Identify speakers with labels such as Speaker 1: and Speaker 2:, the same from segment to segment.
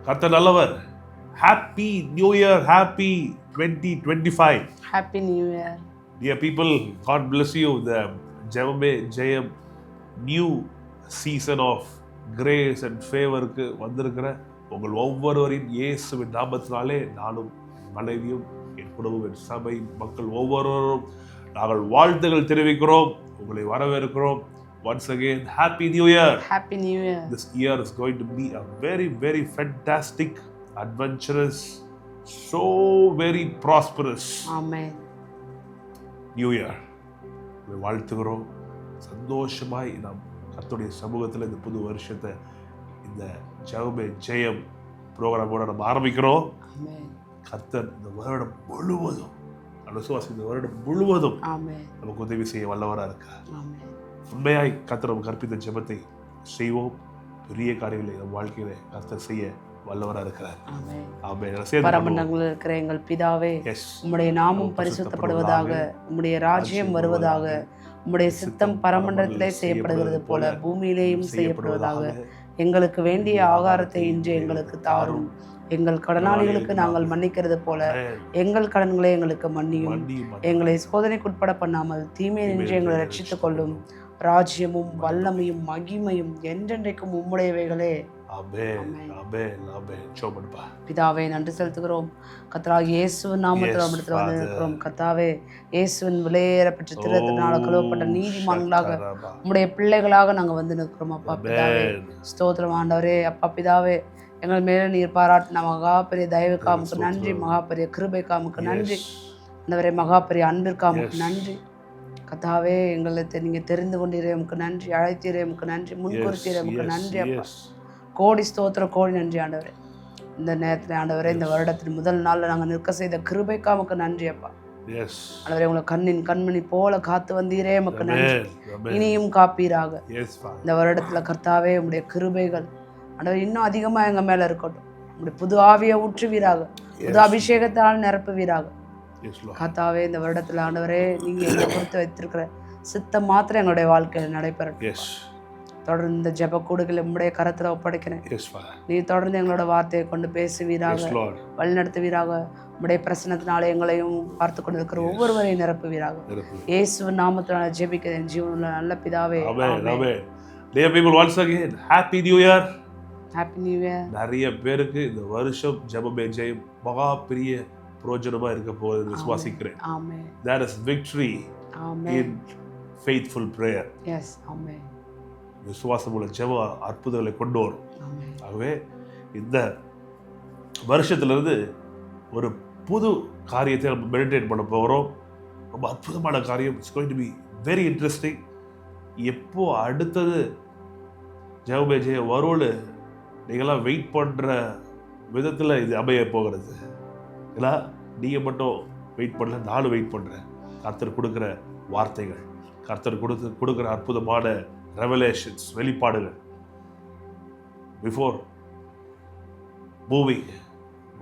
Speaker 1: கர்த்தர் நல்லவர். Happy new year, happy 2025.
Speaker 2: Happy New Year.
Speaker 1: Dear people, God bless you. The ஜெபமே ஜெயம் new season of grace and ஃபேவருக்கு வந்திருக்கிற உங்கள் ஒவ்வொருவரின் இயேசுவின் நாமத்தினாலே நானும் மனைவியும் என் குடும்பம் என் சபை மக்கள் ஒவ்வொருவரும் நாங்கள் வாழ்த்துகள் தெரிவிக்கிறோம், உங்களை வரவேற்கிறோம். Once again, Happy New Year.
Speaker 2: Happy New Year.
Speaker 1: This year is going to be a very, very fantastic, adventurous, so very prosperous
Speaker 2: Amen.
Speaker 1: New Year. உங்களை வாழ்த்துகிறோம். சந்தோஷமாய் நாம் கர்த்தருடைய சமூகத்தில் இந்த புது வருஷத்தை இந்த ஜெபமே ஜெயம் ப்ரோக்ராமோட நம்ம ஆரம்பிக்கிறோம்.
Speaker 2: Amen.
Speaker 1: கர்த்தர் இந்த வருடம் முழுவதும் விசுவாசி இந்த வருடம் முழுவதும்
Speaker 2: Amen.
Speaker 1: நமக்கு உதவி செய்ய வல்லவராக இருக்கார்.
Speaker 2: Amen.
Speaker 1: உண்மையாய் கர்த்தர் நமக்கு கற்பித்த ஜெபத்தை செய்வோம். பெரிய காரியங்களை நம் வாழ்க்கையில கர்த்தர் செய்ய வல்லவராக இருக்கிறார்.
Speaker 2: Amen.
Speaker 1: ஆமென்.
Speaker 2: பரமண்டலங்களில் இருக்கிற எங்கள் பிதாவே,
Speaker 1: எஸ்,
Speaker 2: உம்முடைய நாமம் பரிசுத்தப்படுவதாக, உம்முடைய ராஜ்யம் வருவதாக, உம்முடைய சித்தம் பரமண்டலத்திலே செய்யப்படுகிறது போல பூமியிலேயும் செய்யப்படுவதாக. எங்களுக்கு வேண்டிய ஆகாரத்தை இன்று எங்களுக்கு தாரும். எங்கள் கடனாளிகளுக்கு நாங்கள் மன்னிக்கிறது போல எங்கள் கடன்களை எங்களுக்கு மன்னியும். எங்களை சோதனைக்குட்பட பண்ணாமல் தீமை நின்று எங்களை ரட்சித்துக் கொள்ளும். ராஜ்யமும் வல்லமையும் மகிமையும் என்றென்றைக்கும் உம்முடையவைகளே. பிதாவே, நன்றி செலுத்துகிறோம். கர்த்தராகிய இயேசுவின் நாமத்தில் நம்மிடத்தில் வந்திருக்கிறோம். கர்த்தாவே, இயேசுவின் விலையேறப்பட்ட திரத்தினால கழுவப்பட்ட நீதிமான்களாக உம்முடைய பிள்ளைகளாக நாங்கள் வந்து நிற்கிறோம். அப்பா பிதாவே, ஸ்தோத்திரம் ஆண்டவரே. அப்பா பிதாவே, எங்கள் மேல நீர் பாராட்டின மகா பெரிய தயவுக்காமுக்கு நன்றி, மகா பெரிய கிருபைக்காமுக்கு நன்றி, ஆண்டவரே மகா பெரிய அன்பிற்காமுக்கு நன்றி. கர்த்தாவே, எங்களை நீங்கள் தெரிந்து கொண்டீரே உமக்கு நன்றி, அழைத்தீரே உமக்கு நன்றி, முன்குறித்தீரே உமக்கு நன்றி. அப்பா கோடி ஸ்தோத்திரம், கோடி நன்றி ஆண்டவரே. இந்த நேரத்தில் ஆண்டவரே, இந்த வருடத்தின் முதல் நாளில் நாங்கள் நிற்க செய்த கிருபைக்காமுக்கு நன்றி. அப்பா ஆண்டவரே, உங்களை கண்ணின் கண்மணி போல காத்து வந்தீரே உமக்கு நன்றி. இனியும் காப்பீராக. இந்த வருடத்தில் கர்த்தாவே, உங்களுடைய கிருபைகள் ஆண்டவர் இன்னும் அதிகமாக எங்கள் மேலே இருக்கட்டும். உங்களுடைய புது ஆவியை ஊற்றுவீராக, புது அபிஷேகத்தால் நிரப்புவீராக. கர்த்தாவே, இந்த வருடத்தில் ஆண்டவரே, நீங்கள் எங்களை பொறுத்து வைத்திருக்கிற சித்தம் மாத்திரம் எங்களுடைய வாழ்க்கையில் நடைபெறட்டும். தொடர்ந்து இந்த ஜெப கூடுகளை உம்முடைய கரத்தில் ஒப்படைக்கிறேன். நீ தொடர்ந்து எங்களோட வார்த்தையை கொண்டு பேசுவீராக, வழிநடத்துவீராக. உம்முடைய பிரசனத்தினால எங்களையும் பார்த்து கொண்டு இருக்கிற ஒவ்வொருவரையும் நிரப்புவீராக. இயேசுவின் நாமத்தினால ஜெபிக்கிறேன் ஜீவனுள்ள நல்ல பிதாவே.
Speaker 1: Dear people, once again, Happy New Year.
Speaker 2: Happy New Year.
Speaker 1: நிறைய பேருக்கு இந்த வருஷம் ஜெபமே ஜெயம் மகா பெரிய பிரயோஜனமா இருக்க போகுது விசுவாசிக்கிறேன்.
Speaker 2: Amen.
Speaker 1: There is victory in faithful prayer.
Speaker 2: Yes, amen.
Speaker 1: விசுவாசமுள்ள ஜெப அற்புதங்களை கொண்டு வரும். ஆகவே இந்த வருஷத்திலிருந்து ஒரு புது காரியத்தை நம்ம மெடிடேட் பண்ண போகிறோம். ரொம்ப அற்புதமான காரியம். It's going to be very interesting. எப்போ அடுத்தது ஜெபமே ஜெயம் வரும்னு நீங்களாம் வெயிட் பண்ணுற விதத்தில் இது அமைய போகிறது. ஏன்னா நீங்கள் மட்டும் வெயிட் பண்ணல, நானும் வெயிட் பண்ணுறேன். கர்த்தர் கொடுக்குற வார்த்தைகள், கர்த்தர் கொடுக்குற அற்புதமான ரெவலேஷன்ஸ், வெளிப்பாடுகள். பிஃபோர் மூவிங்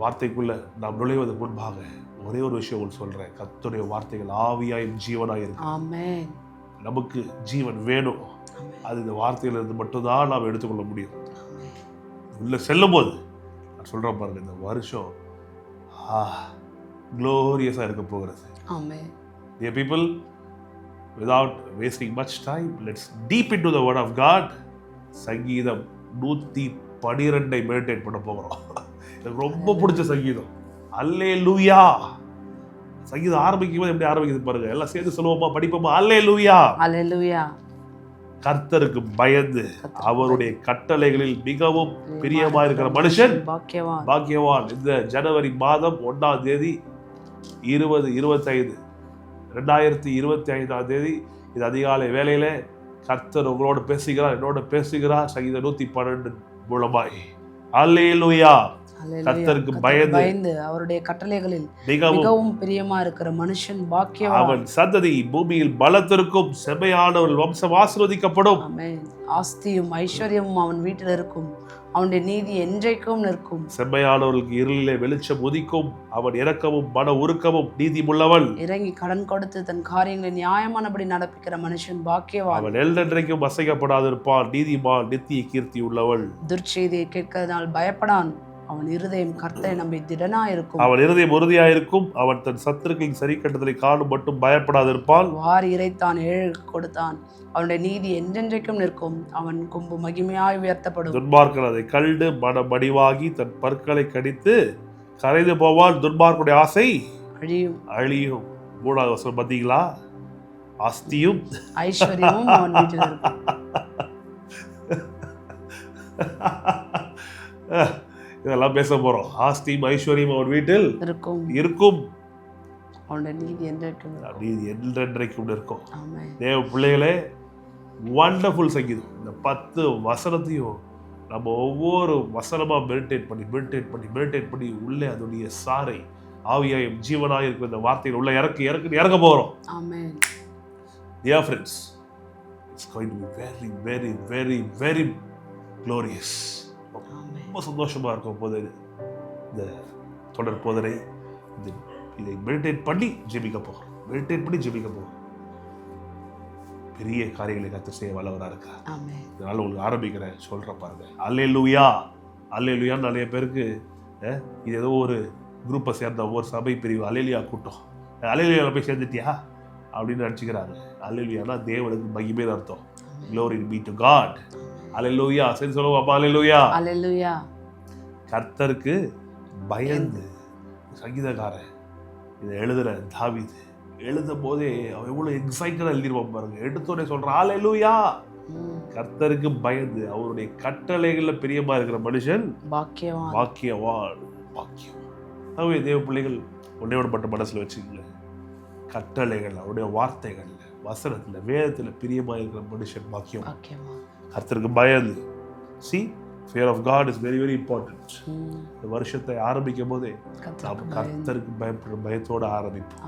Speaker 1: வார்த்தைக்குள்ள நாம் நுழைவதற்கு முன்பாக ஒரே ஒரு விஷயம் உங்களுக்கு சொல்கிறேன். கர்த்தருடைய வார்த்தைகள் ஆவியாயும் ஜீவனாக இருக்கு.
Speaker 2: ஆமென்.
Speaker 1: நமக்கு ஜீவன் வேணும். அது இந்த வார்த்தையிலிருந்து மட்டும்தான் நாம் எடுத்துக்கொள்ள முடியும். உள்ள செல்லும் போது நான் சொல்கிறேன் பாருங்க, இந்த வருஷம் glorious-ஆ இருக்க போகிறது.
Speaker 2: Amen.
Speaker 1: Dear people, without wasting much time, let's deep into the word of God. சங்கீதம் 112 மெடிடேட் பண்ண போகிறோம். எனக்கு ரொம்ப பிடிச்ச சங்கீதம். அல்லேலூயா. சங்கீதம் ஆரம்பிக்கும் போது எப்படி ஆரம்பிக்குது பாருங்க. எல்லாம் சேர்ந்து சொல்லுவோமா, படிப்போமா? அல்லேலூயா.
Speaker 2: அல்லேலூயா.
Speaker 1: கர்த்தருக்கு பயந்து அவருடைய கட்டளைகளில் மிகவும் பிரியமா இருக்கிற மனுஷன் பாக்கியவான். இந்த ஜனவரி மாதம் 1ஆம் தேதி 2025 இது அதிகாலை வேளையில கர்த்தர் உங்களோட பேசுகிறார், என்னோட பேசுகிறார். சங்கீதம் 112 மூலமாய். அல்லேலூயா. கர்த்தருக்கு பயந்து
Speaker 2: அவருடைய கட்டளைகளில் மிகவும் பிரியமா இருக்கிற மனுஷன் பாக்கியவான்.
Speaker 1: அவன் சந்ததி பூமியில் பலத்திற்கும் செம்மையானவர்கள் வம்சம் ஆசீர்வதிக்கப்படும்.
Speaker 2: ஆமென். ஆஸ்தியும் ஐஸ்வர்யமும் அவன் வீட்டில் இருக்கும். அவனுடைய நீதி என்றைக்கும் நிற்கும்.
Speaker 1: செம்மையானவர்களுக்கு இருளிலே வெளிச்சம் உதிக்கும். அவன் இரக்கமும் மன உருக்கமும் நீதி உள்ளவன்.
Speaker 2: இறங்கி கடன் கொடுத்து தன் காரியங்களை நியாயமானபடி நடப்பிக்கிற மனுஷன் பாக்கியவான்.
Speaker 1: அவன் எல்லென்றைக்கும் அசைக்கப்படாதிருப்பான். நீதிமான் நித்திய கீர்த்தி உள்ளவள்.
Speaker 2: துர்ச்செய்தியை கேட்கிறதுனால் பயப்படான். அவன் இருதயம் கர்த்தரை நம்பி திடனாயிருக்கும்.
Speaker 1: அவன் இருதயம் உறுதியாயிருக்கும். அவன் தன் சத்துருக்களின் சரி கட்டுதலை காணும் மட்டும் பயப்படாதிருப்பான்.
Speaker 2: வாரி இறைத்தான் ஏழைக்கு கொடுத்தான். அவனுடைய நீதி என்றென்றைக்கும் நிற்கும். அவன் கொம்பு மகிமையாய் உயர்த்தப்படும்.
Speaker 1: துன்மார்க்கன் அதை கண்டு மனமடிவாகி தன் பற்களை கடித்து கரைந்து போவான். துன்மார்க்குடைய ஆசை அழியும். மூணாவது வசனம் பார்த்தீங்களா? ஆஸ்தியும்
Speaker 2: ஐஸ்வர்யமும் அவன் வீட்டில் இருக்கும்.
Speaker 1: இதெல்லாம் பேச போறோம். ஆஸ்தியும் ஐஸ்வர்யம் அவன் வீட்டில் இருக்கும்.
Speaker 2: அவனுடைய நீதி என்றைக்கும்
Speaker 1: நீதி என்றென்றைக்கும் இருக்கும்.
Speaker 2: ஆமென்.
Speaker 1: தேவ பிள்ளைகளே, வண்டர்ஃபுல் சங்கீதம். இந்த 10 வசனத்தையும் நம்ம ஒவ்வொரு வசனமா மெடிடேட் பண்ணி உள்ளே அதனுடைய சாரை ஆவியாயும் ஜீவனாய் இருக்கிற இந்த வார்த்தைகள் உள்ள இறக்க போறோம்.
Speaker 2: ஆமென்.
Speaker 1: Dear friends, it's going to be very, very, very, very glorious. ரொம்ப சந்தோஷமா இருக்கும் போது இந்த தொடர் போதனை இதை மெடிடேட் பண்ணி ஜெபிக்க போகிறோம். பெரிய காரியங்களை கர்த்தர் செய்ய வல்லவரா இருக்கார். இதனால உங்களுக்கு ஆரம்பிக்கிறேன், சொல்றேன் பாருங்க. அல்லேலூயா. அல்லேலூயான்னு நிறைய பேருக்கு இது ஏதோ ஒரு குரூப்பை சேர்ந்த ஒவ்வொரு சபை பிரிவு அல்லேலூயா கூட்டம், அல்லேலூயாவில் போய் சேர்ந்துட்டியா அப்படின்னு நினச்சிக்கிறாங்க. அல்லேலூயானா தேவனுக்கு மகிமைன்னு அர்த்தம். Glory be to God. அல்லேலூயா. சரி சொல்லுவாப்பா, அல்லேலூயா.
Speaker 2: அல்லேலூயா.
Speaker 1: கர்த்தருக்கு பயந்து சங்கீதக்காரன் இதை எழுதுற தாவீது எழுதும் போதே அவன் எவ்வளவு எக்ஸைட்டடா எழுதிருவான் பாருங்க. எடுத்தோடனே சொல்றான் அல்லேலூயா. கர்த்தருக்கு பயந்து அவருடைய கட்டளைகள்ல பிரியமா இருக்கிற மனுஷன் பாக்கியவான். ஆகவே தேவ பிள்ளைகள் ஒன்றையோடப்பட்ட மனசுல வச்சுக்கல. கட்டளைகள், அவருடைய வார்த்தைகள், வசனத்துல, வேதத்துல பிரியமா இருக்கிற மனுஷன் பாக்கியம். கர்த்தருக்கு பயந்து. See, fear of God is very, very important. இந்த வருஷத்தை ஆரம்பிக்கும் போதே நாம் கர்த்தருக்கு பயப்படுற பயத்தோட ஆரம்பிப்போம்.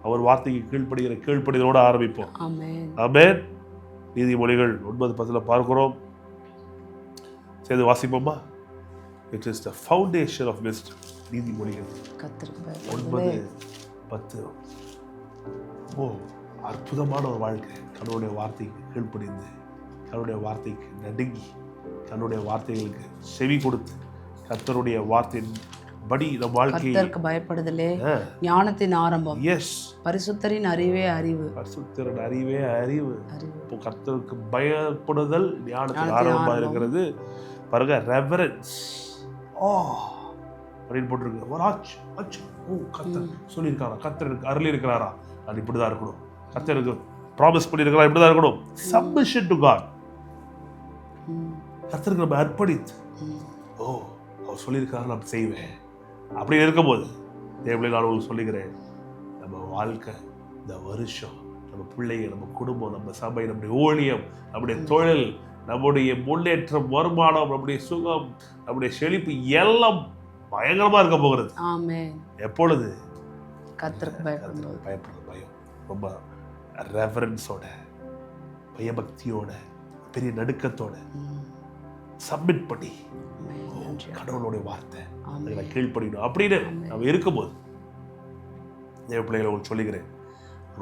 Speaker 1: அவர் வார்த்தைக்கு கீழ்ப்படிதலோட ஆரம்பிப்போம். ஆமென். நீதிமொழிகள் 9:10 பார்க்கிறோம். சேர்ந்து வாசிப்போமா? It is the foundation of wisdom. நீதிமொழிகள் 9:10. அற்புதமான ஒரு வாழ்க்கை. கடவுளுடைய வார்த்தைக்கு கீழ்ப்படிந்து, கடவுளுடைய வார்த்தைக்கு நடுங்கி, கடவுளுடைய வார்த்தைகளுக்கு செவி கொடுத்து, கர்த்தருடைய வார்த்தையின் படி நம் வாழ்க்கையை
Speaker 2: பயப்படுதலே ஞானத்தின் ஆரம்பம்.
Speaker 1: எஸ்,
Speaker 2: பரிசுத்தரின் அறிவே அறிவு.
Speaker 1: பரிசுத்தரின் அறிவே அறிவு. இப்போ கர்த்தருக்கு பயப்படுதல் ஞானத்தின் ஆரம்பமா இருக்கிறது. பாருங்க, ரெவரன்ஸ் அப்படின்னு போட்டிருக்கு. ஒரு கர்த்தர் சொல்லியிருக்காரா, கர்த்தருக்கு அருள் இருக்கிறாரா, அது இப்படிதான் இருக்கணும். கர்த்தருக்கு ப்ராமிஸ் பண்ணியிருக்கிறா, இப்படிதான் இருக்கணும். Submission to God. கர்த்தருக்கு நம்ம அர்ப்பணித்து, அவர் சொல்லியிருக்காரு நான் செய்வேன் அப்படின்னு இருக்கும்போது தேவனை நான் உங்களுக்கு சொல்லிக்கிறேன், நம்ம வாழ்க்கை, இந்த வருஷம், நம்ம பிள்ளைங்க, நம்ம குடும்பம், நம்ம சபை, நம்முடைய ஊழியம், நம்முடைய தொழில், நம்முடைய முன்னேற்றம், வருமானம், நம்முடைய சுகம், நம்முடைய செழிப்பு எல்லாம் பயங்கரமா இருக்க போகிறது. எப்பொழுது?
Speaker 2: கர்த்தருக்கு பயப்படுறது.
Speaker 1: பயம் ரொம்ப ரெவரன்ஸோட, பயபக்தியோட, பெரிய நடுக்கத்தோட சப்மிட் பண்ணி கடவுளுடைய வார்த்தை கீழ்ப்படியணும் அப்படின்னு நம்ம இருக்கும்போது தேவ பிள்ளைகளை உங்களுக்கு சொல்லிக்கிறேன்,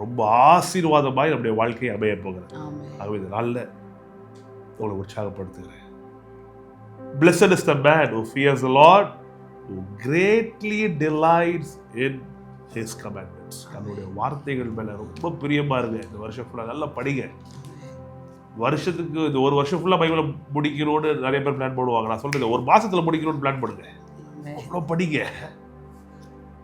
Speaker 1: ரொம்ப ஆசீர்வாதமாய் நம்முடைய வாழ்க்கையை அமைய போகிறது. ஆகவே இந்த நாளில் உங்களை உற்சாகப்படுத்துகிறேன். Blessed is the man who fears the Lord, who greatly delights in his commandments. நம்முடைய வார்த்தைகள் மேல ரொம்ப பிரியமா இருங்க. இந்த வருஷம் ஃபுல்லா நல்லா படிங்க. வருஷத்துக்கு இந்த ஒரு வருஷம் ஃபுல்லா பைபிளை முடிக்கணும்னு நிறைய பேர் பிளான் போடுவாங்க. நான் சொல்றது ஒரு மாசத்துல முடிக்கணும்னு பிளான் பண்ணுங்க. அவ்வளோ படிங்க.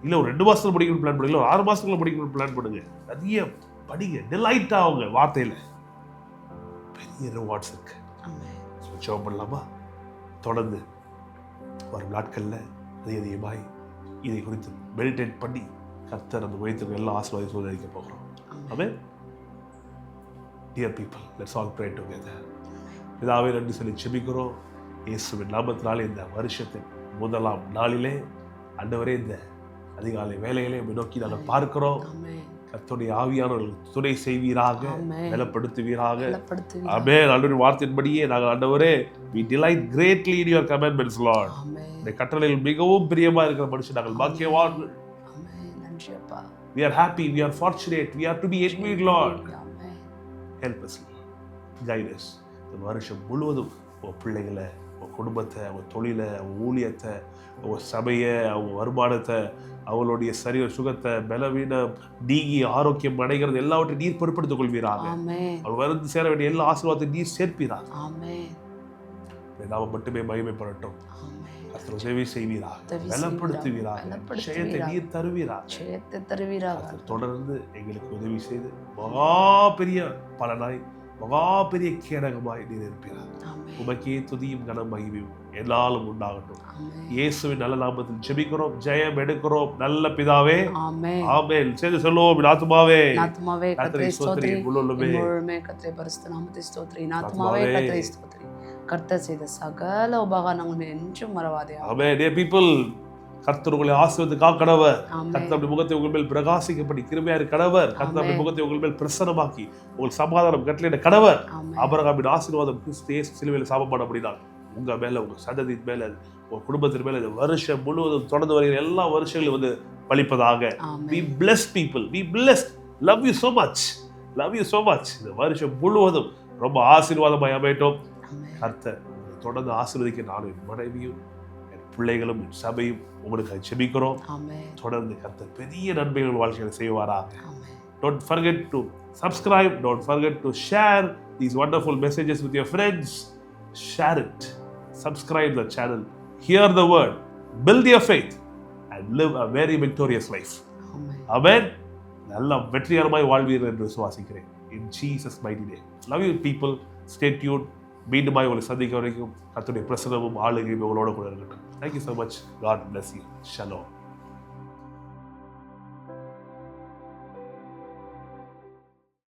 Speaker 1: இல்லை ஒரு 2 மாசத்துல படிக்கணும்னு பிளான் பண்ணுங்க, ஒரு 6 மாசத்துக்குள்ள படிக்கணும்னு பிளான் பண்ணுங்க. நிறைய படிங்க, டிலைட் ஆகுங்க. வார்த்தையில பெரிய ரிவார்ட்ஸ் இருக்கு. ஜெபம் பண்ணலாமா? தொடர்ந்து வரும் நாட்கள்ல அதிகமாய் இதை குறித்து மெடிடேட் பண்ணி கர்த்தர் நம்ம வைத்திருக்க எல்லா ஆசீர்வாதத்தையும் சோதரிக்க போகிறோம். ஆமென். Dear people, let's all pray together. பிதாவே, நன்றி சொல்லி ஜெபிக்கிறோம். இயேசுவின் நாமத்தினாலே இந்த வருஷத்தின் முதலாம் நாளிலே ஆண்டவரே, இந்த அதிகாலை வேலையிலே நோக்கி நாங்கள் பார்க்கிறோம். கர்த்தருடைய ஆவியானவர்கள் துணை செய்வீராக, பலப்படுத்துவீராக. ஆமென். ஆண்டவருடைய வார்த்தையின்படியே நாங்கள் ஆண்டவரே, we delight greatly in your commandments, Lord. இந்த கட்டளையில் மிகவும் பிரியமா இருக்கிற மனுஷன் நாங்கள் பாக்கியவான்கள். We are happy, we are fortunate, we are to be envied, Lord. Help us, guide us. இந்த வருஷம் முழுவதும் பிள்ளைகளை அவங்க குடும்பத்தை, அவங்க தொழிலை, அவங்க ஊழியத்தை, அவங்க சபையை, அவங்க வருமானத்தை, அவங்களுடைய சரீர சுகத்தை, பலவீனம் நீங்கி ஆரோக்கியம் அடைகிறது எல்லாவற்றையும் நீர் பொறுப்படுத்திக் கொள்வீராக. அவர் வந்து சேர வேண்டிய எல்லா ஆசீர்வாதத்தையும் நீர் சேர்ப்பீராக. நாம மட்டுமே மகிமைப்படட்டும். கர்த்தர் உதவி செய்வீராக, பலப்படுத்துவீராக, ஜெயத்தை நீர் தருவீராக. தொடர்ந்து எங்களுக்கு உதவி செய்து மகா பெரிய பலனாய், மகா பெரிய கேடகமாய் நீர் இருப்பீராக. உமக்கே துதியும் கனம் மகிமையும் எல்லாரும் உண்டாகட்டும். இயேசுவின் நல்ல நாமத்தில் ஜெபிக்கிறோம், ஜெயம் எடுக்கிறோம் நல்ல பிதாவே. ஆமென். சேர்ந்து சொல்லுவோம். ஆத்துமாவே கர்த்தரை ஸ்தோத்திரி, முழுமே
Speaker 2: கர்த்தரை பரிசுத்த நாமத்தை ஸ்தோத்திரி. ஆத்துமாவே கர்த்தரை ஸ்தோத்திரி. கர்த்தர் செய்த சகல உபகாரங்கள் என்றும் மறவாதே.
Speaker 1: ஆமென். dear people, கர்த்தர் உங்களை ஆசீர்வதித்து காக்கடவர். கர்த்தருடைய முகத்தை உங்கள் மேல் பிரகாசிக்கப்படி கிருபையார் கடவர். கர்த்தருடைய முகத்தை உங்கள் மேல் பிரசன்னமாக்கி உங்கள் சமாதானம் கட்டளையிட கடவர். ஆபிரகாமின் ஆசீர்வாதம் கிறிஸ்து இயேசு சிலுவையில் சாபமானபடினால் உங்க மேல, உங்க சந்ததியின் மேல, உங்க குடும்பத்தின் மேல இந்த வருஷம் முழுவதும் தொடர்ந்து வருகிற எல்லா வருஷங்களும் வந்து பலிப்பதாக. be blessed people, be blessed. love you so much, love you so much. இந்த வருஷம் முழுவதும் ரொம்ப ஆசீர்வாதமாய் அமையட்டும். கர்த்தர் தொடர்ந்து ஆசீர்வதிக்க நானும் என் மனைவியும் என் பிள்ளைகளும் என் சபையும் உங்களுக்கு ஜெபிக்கிறோம். தொடர்ந்து கர்த்தர் பெரிய நன்மைகள் வாழ்க்கையில் செய்வாராக. Don't forget to subscribe, don't forget to share these wonderful messages with your friends. Share it, subscribe the channel, hear the word, build your faith and live a very victorious life. Amen. நல்ல வெற்றிகரமாய் வாழ்வீர்கள் என்று விசுவாசிக்கிறேன். In Jesus mighty name. Love you people. Stay tuned. மீண்டும் உங்களை சந்திக்க வரைக்கும் கர்த்தருடைய பிரசன்னமும் ஆளுகையும் உங்களோட கூட இருக்கட்டும். Thank you so much. God bless you. Shalom.